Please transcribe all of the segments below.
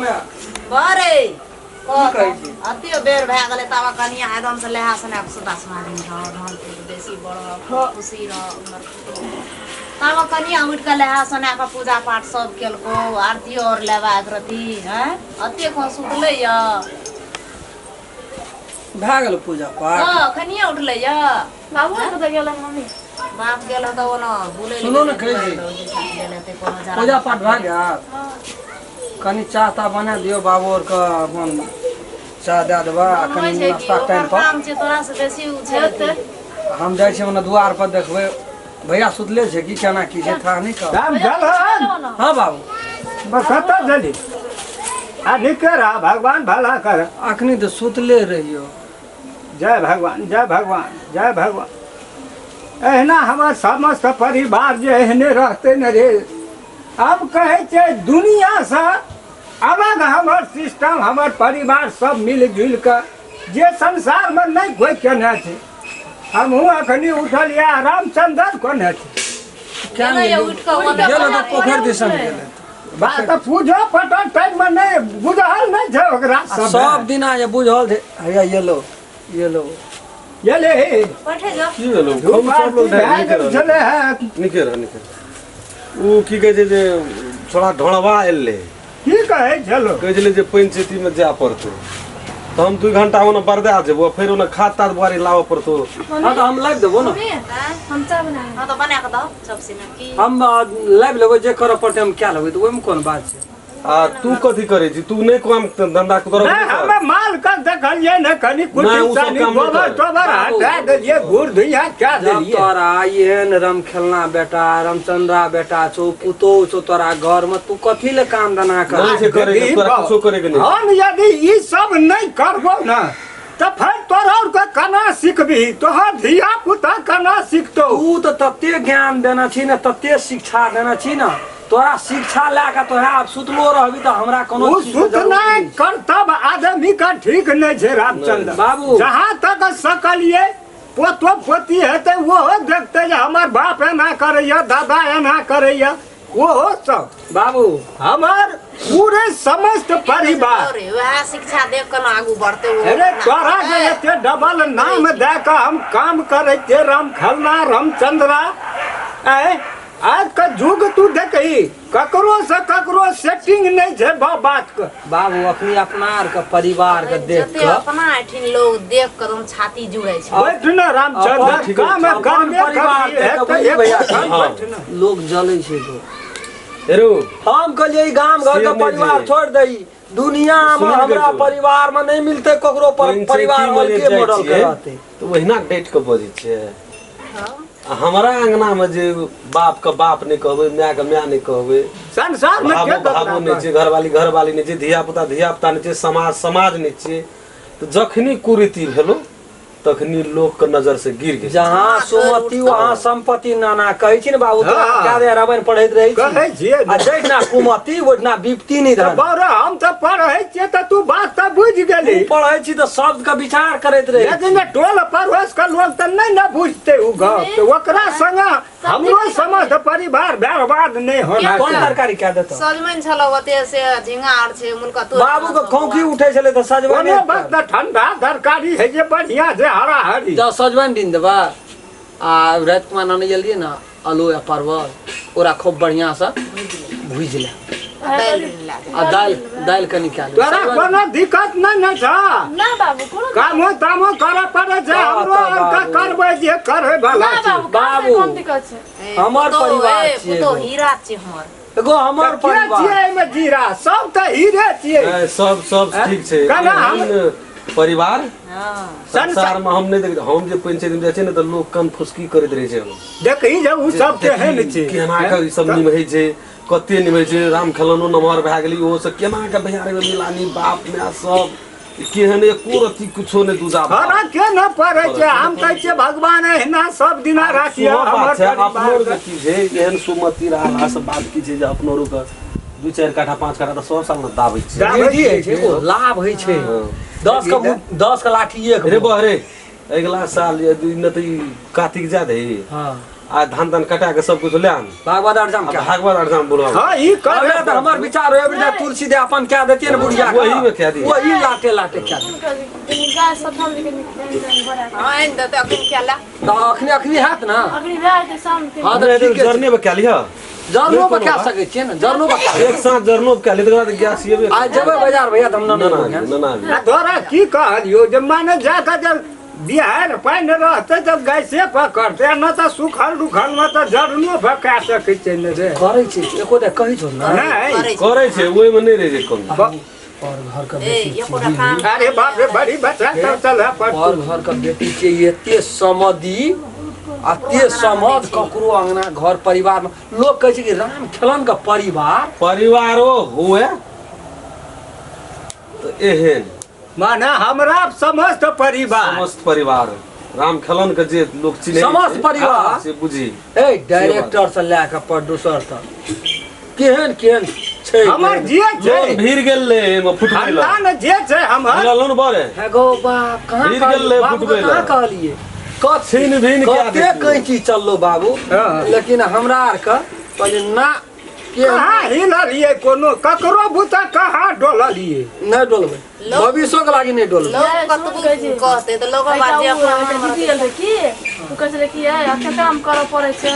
में बरे कहै छी अति बेर भए गेलै तब कनिया एकदम से लेहा सना सुदा सुहारी ढल बेसी बड़ खुशी रह तब कनिया उठ के लेहा सना के पूजा पाठ सब केलको आरती और लेवा रती हैं अति को सुतले य भए गेल पूजा पाठ हां कनिया उठले य बाबू कत गेल मम्मी बाप गेल त ओना भूले सुनो न कहै छी पूजा पाठ भए गया कनी चाह ता बना दियो बाबू और का अपन चाह दे देबा कनी नाश्ता टाइम पर काम छै तोरा से बेसी उछे हम जाइ छी ओना द्वार पर देखबै भैया सुतले छै कि केना की छै था नहीं कर राम जलन हां बाबू बस कत जली आ निकरा भगवान भला कर अखनी तो सुतले रहियो जय भगवान जय भगवान जय भगवान एहना हमार समस्त परिवार जे एहने रहते न रे हम कहे छे दुनिया से अलग हमार सिस्टम हमार परिवार सब मिलजुल कर जे संसार में नहीं कोई केने छे हम अखनी उठल या रामचंद्र कोने छे क्या नहीं उठ के गेल त पोखर दिसन गेल बात पूजो पटन टाइम में नहीं बुझल नहीं छे ओकरा सब दिन आ बुझल थे हैया ये लो ये ले बैठे जा की भेलो हम सब लोग चले है निकेर उ की कहे जे थोड़ा ढोलवा एले की कहे चलो कहे जे जे पंचायती में जा पड़तो तो हम 2 घंटा ओने बर्दा जेबो फिर ओने खाता दुआरे लाव पड़तो हां तो हम लाइव देबो ना हम चाय बनाएंगे हां तो बना के दो सबसे में की हम लाइव लेबो जे कर पड़ते हम क्या लेबो तो ओइ में कोन बात छै आ तू कथी करे छी तू नहीं काम धंधा कर हम माल का देखलिए न कनी कुछ नहीं, उ सब इंसानी काम नहीं गोबर करे। टोबर हटा दिए घूर धुइया क्या जब दिए तोरा एहन रम खेलना बेटा रामचंद्रा बेटा छो पुतो छो तोरा घर में तू कथी ले काम दाना कर नहीं से करे के तोरा कुछो करे के नहीं हम यदि ई सब नहीं करबो न तो फिर तोरा और का कना सीखबी तोहर धिया पुता कना सीखतो तू तो तत्ते ज्ञान देना छी न तत्ते शिक्षा देना छी न तोरा शिक्षा लाके तोरा अब सुतलो रहबी तो हमरा कोनो वो चीज के जरूरत सुतना नहीं। कर्तव्य आदमी का ठीक नहीं छे रामचंद्र बाबू। जहाँ तक सकलिए पोतो पोती हेते वो देखते जे हमर बाप एना करैया दादा एना करैया वो सब बाबू हमार पूरे समस्त परिवार वह शिक्षा देख कर आगू बढ़ते हो अरे तोरा के एते डबल नाम दे के हम काम करते राम खलना रामचंद्रा आज का युग तू देखी ककरो से ककरो सेटिंग नहीं छे बात के बाबू अपनी अपना आर के परिवार के देख जते के अपना एठिन लोग देख कर हम छाती जुड़े छै बैठ न रामचंद्र काम करबे परिवार करिए देख तो के भैया बैठ न लोग जलै छै तो हेरो हम कहलिए ई गांव घर के परिवार छोड़ दई दुनिया में हमरा परिवार में नहीं मिलते ककरो परिवार हल्के मॉडल के रहते तो वहिना डेट के बजे छे हमारा अंगना में जे बाप का बाप नहीं कहबे माय का माय नहीं कहबे संसार में के बाबू नहीं छे घरवाली नहीं छे धिया पुता नहीं छे समाज नहीं छे तो जखनी कुरीति भेलो तखनी लोग के नजर से गिर गए जहाँ सुमति वहाँ संपत्ति नाना कहै छी न बाबू तो हाँ। क्या दे रावण पढ़ैत रही कहै छियै आ जैना कुमति ओना विपत्ति नहीं धर बौरा हम तो पढ़ै छियै त तू बात त बुझ गेली पढ़ै छी तो शब्द का विचार करैत रही लेकिन टोल पड़ोस का लोग त नहीं न बुझते उ गप तो ओकरा संग हमरो समस्त परिवार बर्बाद नहीं होना कौन चाहिए तरकारी क्या देता सजमन छलो ओते से झिंगा आर छै मुनका तो बाबू के खौखी उठै छले तो सजवन कोनो बात त ठंडा तरकारी है जे बढ़िया जे हरा हरी तो सजवन दिन देबा आ रात में न जल्दी ना आलू या परवल ओरा खूब बढ़िया से भूज ले आ दाल के निकाल तोरा कोनो दिक्कत नहीं न छ ना बाबू कोनो कामो तामो करे पड़े छै हमरो का करबै जे करे भला ना छै बाबू बाबू। कौन दिक्कत छै हमर परिवार छियै तो एगो। हीरा छै हमर एगो हमर के छियै परिवार एमे जीरा सब त हीरे छियै सब ठीक छे कहना हम- लेकिन परिवार हां संसार में हम नहीं देख हम जे पंचायत में जाय छै न त लोग कन फुसकी करैत रहे छै देखी जे उ सब केहन छै केना के ई सब निभै छै कते निभै छै राम खलनो नमहर भए गेली ओ से केना के बिहार में मिलानी बाप माय सब केहन एको रति कुछो नहीं दूजा हरा के न पड़े छै हम कहै छियै भगवान एहना सब दिना राखिए हमर अपनो परिवार के की छै एहन सुमति रहला से बात की छै जे अपनो रो के 2-4 काठा 5 काठा त 100 साल में दाबै छै वृद्धि होइ छै एगो लाभ होइ छै 10 का लाठी एक रे बहरे अगला साल यदि न त ई कार्तिक जा दे हां आ धान तान कटा के सब कुछ ले आन भागवत अर्जम क्या भागवत अर्जन बोलवा हाँ ई अबे तो हमार विचार है बेटा तुलसी दे अपन क्या देती है ना बुढ़िया वही में क्या दी वही लाटे लाटे क्या दी गाय सब हम लेके निकल हां इन दते अखन केला तो अखनी अखनी हाथ ना अगली बार के शाम के हाँ तो ठीक है जरने में क्या लिया जरनो बता सके छी ना जरनो बता एक साथ जरनो क्या ले तो गैस ये आज जब बाजार भैया तुम ना ना तोरा की कहलियो जब माने जाकर जब बिहार पानि रहते तब गैसे पकड़ते न तो सुखल रुखल में तो जरनो भका सकै छै ने रे करे छी एको दे कहि छो ना नहीं करे छे ओइ में नहीं रहे कोन और घर का ए बेटी एको काम अरे बाप रे बड़ी बच्चा तो चल पर और घर का बेटी के एते समधि अते समध ककरो अंगना घर परिवार में लोग कहै छै कि राम खेलन का परिवारो हुए तो एहन माने हमरा समस्त परिवार समस्त परिवार राम खलन के जे लोग चिन्हे समस्त परिवार से बुझी ए डायरेक्टर से लेके प्रोड्यूसर तक केहन केहन छै हमर जे छै लोग भीड़ गेल ले में फुटबॉल खानदान जे छै हमर लोन बारे एगो बाप कहां भीड़ गेल ले फुटबॉल कहां कहलिए छीन भीन क्या कते देखियो। कहीं चीज चललो बाबू हाँ। लेकिन हमरा आर का पहले ना के कहाँ हिललिए कोनो ककरो बुता कहाँ डोललिए नहीं डोलबे भविष्य के लागी नहीं डोलबे लोग कतबो कहते तो लोग बात जे अपन दीदी गेल की तू कहले कि है अच्छा काम करे पड़े छै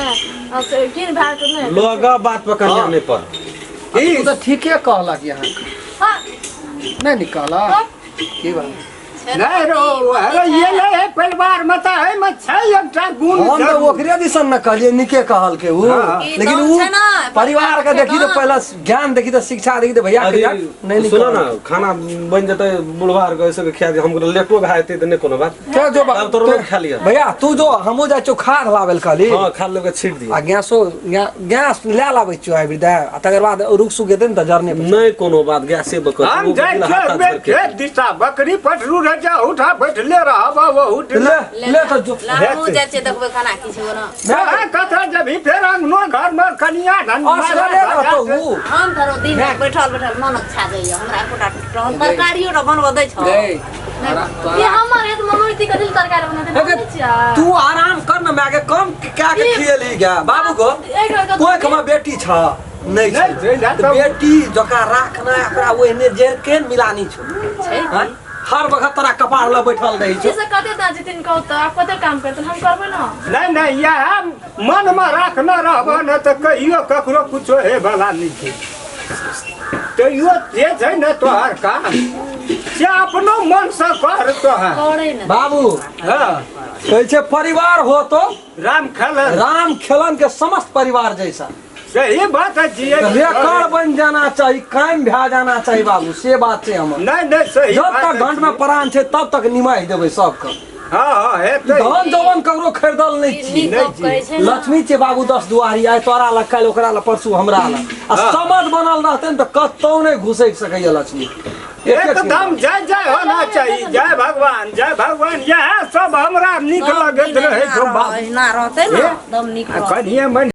आ किन भाग के नहीं लोग बात पर कन्या नहीं पर तू तो ठीके कहला कि यहाँ हां नहीं निकाला की बात नहीं रो अरे ये ले है परिवार में तो है में छै एकटा गुण हम तो जरूर। ओकरे दिसन न कहलिए निके कहल के वो हाँ। लेकिन ई वो तो छै ना, परिवार का देखी तो पहला ज्ञान देखी तो शिक्षा देखी तो भैया के जात नहीं सुनो निकला ना खाना बन जते बुढ़वार के ऐसे खिया दे हमको लेटो भाईते तो नहीं कोनो बात क्या जो अब तो रोज खा लिया भैया तू जो हमो जा चोखार लावेल कहली हां खा लेके छीट दिया आ गैस ले लाबै छियो आबि दे आ तकर बाद रुक सुख गेते न त जरने पर नहीं कोनो बात गैसे बकर हम जाय छै खेत दिशा बकरी पटरू रह जा उठा बैठ ले रहा वो उठ ले ले तो जो लामू जाय छै देखबै खाना की छै ओना मैं कथा जब ही फेर अंगनो घर में कनिया धन असले रहतो वो हम धरो दिन बैठल बैठल मन अच्छा जाइए हमरा एकोटा टहन तरकारियो र बनब दै छ ये हमर है तो मनोइती का दिल तरकारी बना दे छिया तू आराम कर न मैं के कम क्या के खियली गा बाबू को कोई कमा बेटी छ नहीं छै तो बेटी जका राखना एकरा ओहने जे के मिलानी छ हैं हर वक्त तोरा कपार ल बैठल रही छ जैसे कहते ता जितिन कहू तो आप कते काम करते हम करबै ना नहीं नहीं यह मन में रखना रहबा न त कहियो ककरो कुछो हे वाला नहीं छै तो यो जे छै न तोहर काम से अपनो मन से कर तोहर करे ना बाबू हां कहै छै परिवार हो तो राम खलन राम खेलन के समस्त परिवार जैसा सही बात है जी रेकॉर्ड बन जाना चाहिए कायम भे जाना चाहिए बाबू से बात छै हमर नहीं नहीं सही जब तक घंट में प्राण छै तब तक निमाहि देबै सबके हां हां है धन जवन ककरो खरीदल नहीं छी कहै छै लक्ष्मी छै बाबू 10 दुआरी आइ तोरा लग काल्हि ओकरा लग परसू हमरा लग आ समझ बनल रहतै न त कतौ नहीं घुसै सकैया लक्ष्मी एकदम जय जय होना चाहिए जय भगवान यह सब हमरा निक लगत रहे छौ बाप एहिना रहतै ने एकदम नीक रहतै कनिए मन